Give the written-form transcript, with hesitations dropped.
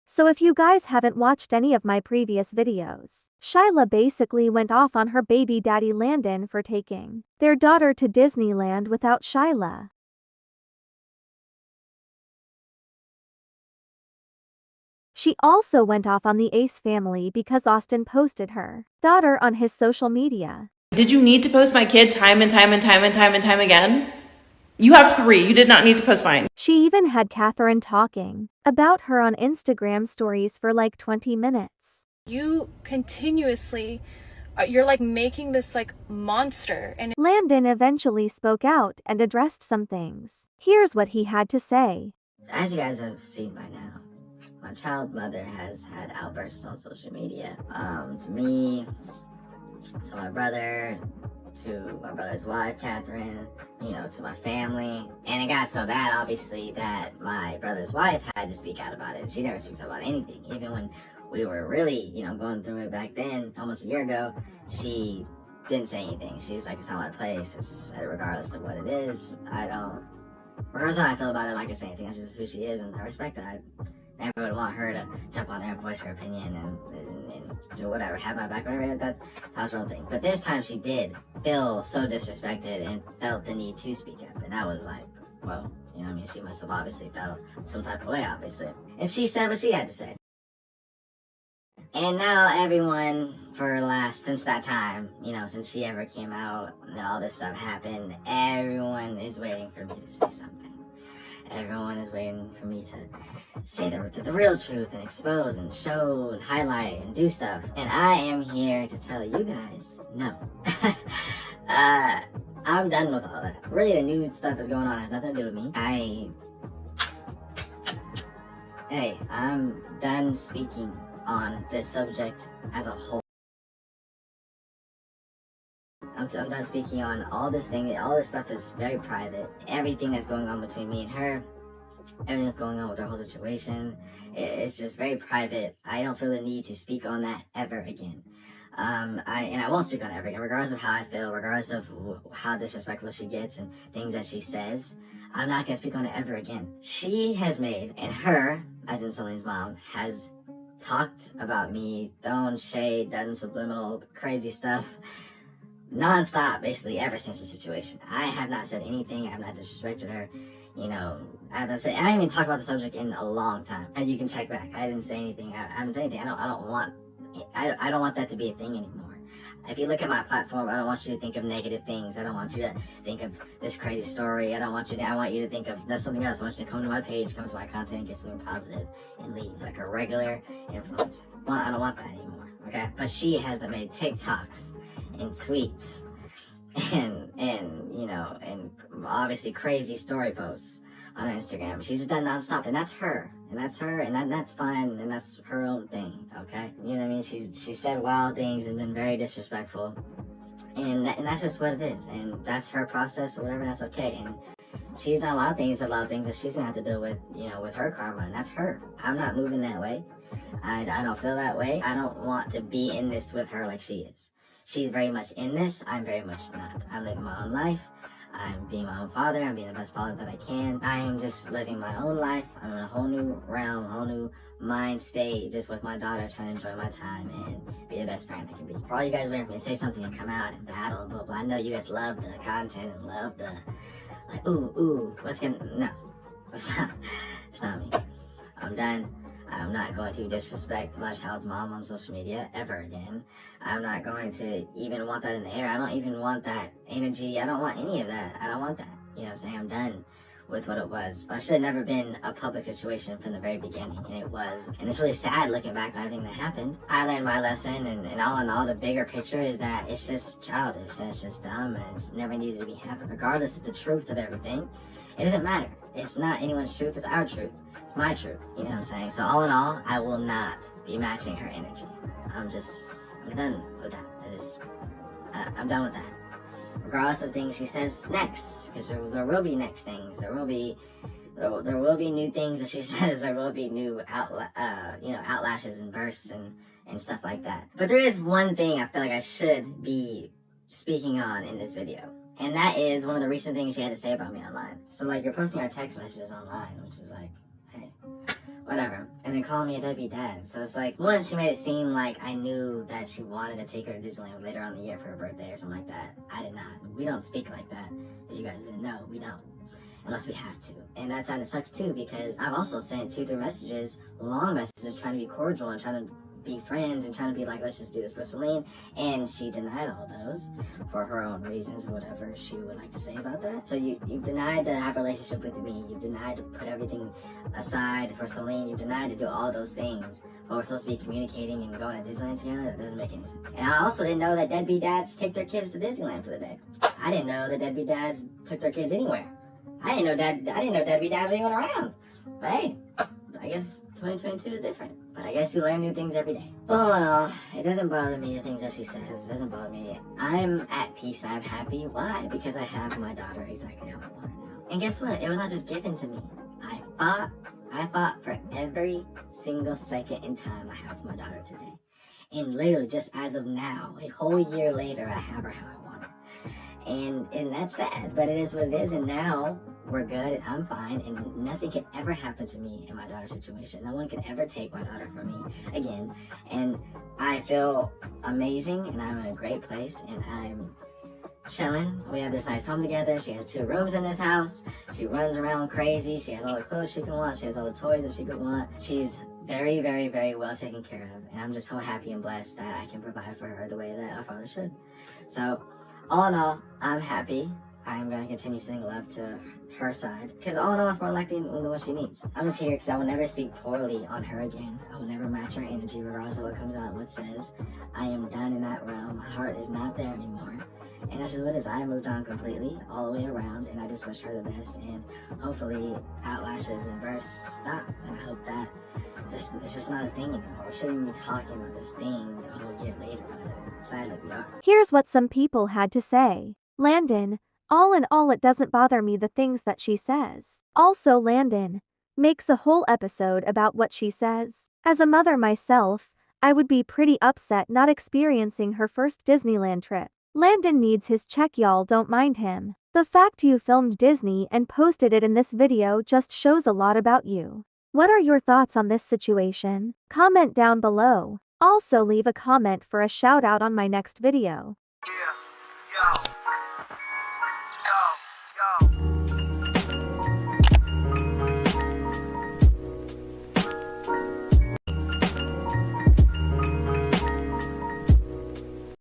So if you guys haven't watched any of my previous videos, Shyla basically went off on her baby daddy Landon for taking their daughter to Disneyland without Shyla. She also went off on the Ace family because Austin posted her daughter on his social media. Did you need to post my kid time and time and time and time and time again? You have 3. You did not need to post mine. She even had Catherine talking about her on Instagram stories for like 20 minutes. You continuously, you're like making this like monster. And Landon eventually spoke out and addressed some things. Here's what he had to say. As you guys have seen by now, my child mother has had outbursts on social media. To me, to my brother, to my brother's wife, Catherine, to my family. And it got so bad, obviously, that my brother's wife had to speak out about it. She never speaks about anything. Even when we were really, going through it back then, almost a year ago, she didn't say anything. She's like, it's not my place. It's regardless of what it is. Regardless of how I feel about it, like I say anything. That's just who she is, and I respect that. I never would want her to jump on there and voice her opinion and do whatever, have my back, whatever. That was her own thing. But this time she did feel so disrespected and felt the need to speak up. And I was like, well, she must have obviously felt some type of way, obviously. And she said what she had to say. And now everyone, since that time, since she ever came out and all this stuff happened, everyone is waiting for me to say something. Everyone is waiting for me to say the real truth and expose and show and highlight and do stuff. And I am here to tell you guys, no. I'm done with all that. Really, the new stuff that's going on has nothing to do with me. I'm done speaking on this subject as a whole. I'm done speaking on all this thing. All this stuff is very private. Everything that's going on between me and her, everything that's going on with our whole situation, it's just very private. I don't feel the need to speak on that ever again. I won't speak on it ever again, regardless of how I feel, regardless of how disrespectful she gets and things that she says. I'm not going to speak on it ever again. She has made, and her, as in Celine's mom, has talked about me, thrown shade, done subliminal crazy stuff, non-stop, basically, ever since the situation. I have not said anything. I have not disrespected her. I haven't even talked about the subject in a long time. And you can check back. I didn't say anything. I haven't said anything. I don't want that to be a thing anymore. If you look at my platform, I don't want you to think of negative things. I don't want you to think of this crazy story. I want you to think of something else. I want you to come to my page, come to my content, get something positive, and leave like a regular influencer. I don't want that anymore, okay? But she has made TikToks and tweets and obviously crazy story posts on her Instagram. She's just done nonstop, and that's her, and that's fine, and that's her own thing, okay? You know what I mean? She said wild things and been very disrespectful, and that's just what it is, and that's her process or whatever. That's okay, and she's done a lot of things that she's gonna have to deal with, with her karma, and that's her. I'm not moving that way. I don't feel that way. I don't want to be in this with her like she is. She's very much in this. I'm very much not. I'm living my own life. I'm being my own father. I'm being the best father that I can. I am just living my own life. I'm in a whole new realm, a whole new mind state, just with my daughter, trying to enjoy my time and be the best parent I can be. For all you guys waiting for me to say something and come out and battle and blah, blah, I know you guys love the content and love the, like, ooh, no. It's not me. I'm done. I'm not going to disrespect my child's mom on social media ever again. I'm not going to even want that in the air. I don't even want that energy. I don't want any of that. I don't want that. You know what I'm saying? I'm done with what it was. I should have never been a public situation from the very beginning, and it was. And it's really sad looking back on everything that happened. I learned my lesson, and all in all, the bigger picture is that it's just childish, and it's just dumb, and it's never needed to be happened. Regardless of the truth of everything, it doesn't matter. It's not anyone's truth, it's our truth. It's my truth, you know what I'm saying? So all in all, I will not be matching her energy. I'm done with that. I'm done with that. Regardless of things she says next, because there will be next things. There will be There will be new things that she says. There will be new outlashes and bursts and stuff like that. But there is one thing I feel like I should be speaking on in this video. And that is one of the recent things she had to say about me online. So like, you're posting our text messages online, which is like, hey, whatever. And then calling me a deadbeat dad. So it's like, one, she made it seem like I knew that she wanted to take her to Disneyland later on in the year for her birthday or something like that. I did not. We don't speak like that. If you guys didn't know, we don't. Unless we have to. And that kind of sucks too, because I've also sent 2-3 messages, long messages, trying to be cordial and trying to be friends and trying to be like, let's just do this for Celine. And she denied all those for her own reasons and whatever she would like to say about that. So you've denied to have a relationship with me. You've denied to put everything aside for Celine. You've denied to do all those things. But we're supposed to be communicating and going to Disneyland together? That doesn't make any sense. And I also didn't know that deadbeat dads take their kids to Disneyland for the day. I didn't know that deadbeat dads took their kids anywhere. I didn't know deadbeat dads were even around. But hey, I guess 2022 is different. But I guess you learn new things every day. All in all, it doesn't bother me, the things that she says. It doesn't bother me. I'm at peace. I'm happy. Why? Because I have my daughter exactly how I want her now. And guess what? It was not just given to me. I fought for every single second in time I have with my daughter today. And literally, just as of now, a whole year later, I have her how I want her. And that's sad, but it is what it is. And now we're good. I'm fine, and nothing can ever happen to me in my daughter's situation. No one can ever take my daughter from me again. And I feel amazing, and I'm in a great place, and I'm chilling. We have this nice home together. She has 2 rooms in this house. She runs around crazy. She has all the clothes she can want. She has all the toys that she could want. She's very, very, very well taken care of, and I'm just so happy and blessed that I can provide for her the way that a father should. So, all in all, I'm happy. I'm going to continue sending love to her side, because all in all, it's more likely than what she needs. I'm just here because I will never speak poorly on her again. I will never match her energy regardless of what comes out and what says. I am done in that realm. My heart is not there anymore. And that's just what it is. I moved on completely, all the way around, and I just wish her the best. And hopefully, outlashes and bursts stop. And I hope that it's just not a thing anymore. We shouldn't even be talking about this thing a whole year later. Sadly, we are. Here's what some people had to say. Landon, all in all, it doesn't bother me the things that she says. Also, Landon makes a whole episode about what she says. As a mother myself, I would be pretty upset not experiencing her first Disneyland trip. Landon needs his check, y'all, don't mind him. The fact you filmed Disney and posted it in this video just shows a lot about you. What are your thoughts on this situation? Comment down below. Also leave a comment for a shout out on my next video. Yeah, yo.